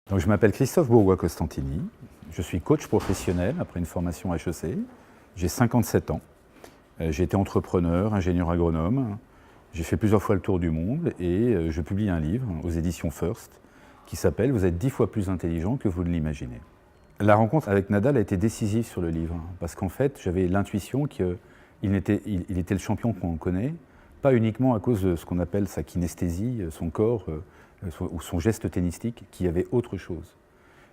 Donc, je m'appelle Christophe Bourgois-Costantini, je suis coach professionnel après une formation HEC, j'ai 57 ans, j'ai été entrepreneur, ingénieur agronome, j'ai fait plusieurs fois le tour du monde et je publie un livre aux éditions First qui s'appelle « Vous êtes 10 fois plus intelligent que vous ne l'imaginez ». La rencontre avec Nadal a été décisive sur le livre parce qu'en fait j'avais l'intuition qu'il était le champion qu'on connaît, pas uniquement à cause de ce qu'on appelle sa kinesthésie, son corps, ou son geste tennistique, qu'il y avait autre chose.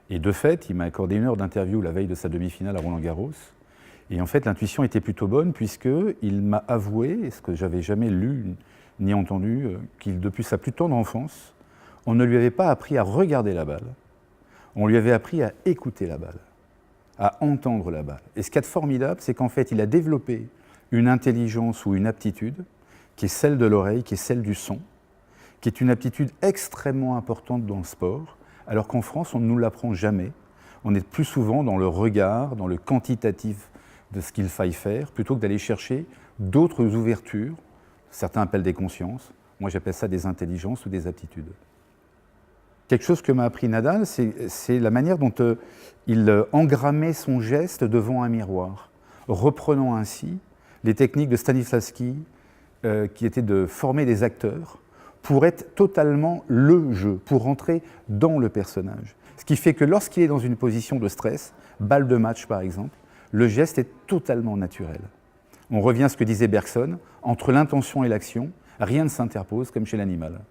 Et de fait, il m'a accordé 1 heure d'interview la veille de sa demi-finale à Roland-Garros. Et en fait, l'intuition était plutôt bonne puisqu'il m'a avoué, ce que j'avais jamais lu ni entendu, qu'il depuis sa plus tendre enfance, on ne lui avait pas appris à regarder la balle, on lui avait appris à écouter la balle, à entendre la balle. Et ce qu'il y a de formidable, c'est qu'en fait, il a développé une intelligence ou une aptitude qui est celle de l'oreille, qui est celle du son, qui est une aptitude extrêmement importante dans le sport, alors qu'en France, on ne nous l'apprend jamais. On est plus souvent dans le regard, dans le quantitatif de ce qu'il faille faire, plutôt que d'aller chercher d'autres ouvertures. Certains appellent des consciences, moi j'appelle ça des intelligences ou des aptitudes. Quelque chose que m'a appris Nadal, c'est la manière dont il engrammait son geste devant un miroir, reprenant ainsi les techniques de Stanislavski, qui étaient de former des acteurs, pour être totalement le jeu, pour rentrer dans le personnage. Ce qui fait que lorsqu'il est dans une position de stress, balle de match par exemple, le geste est totalement naturel. On revient à ce que disait Bergson, entre l'intention et l'action, rien ne s'interpose comme chez l'animal.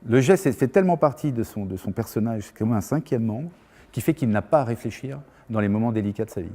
Le geste fait tellement partie de son personnage, comme un 5e membre, qui fait qu'il n'a pas à réfléchir dans les moments délicats de sa vie.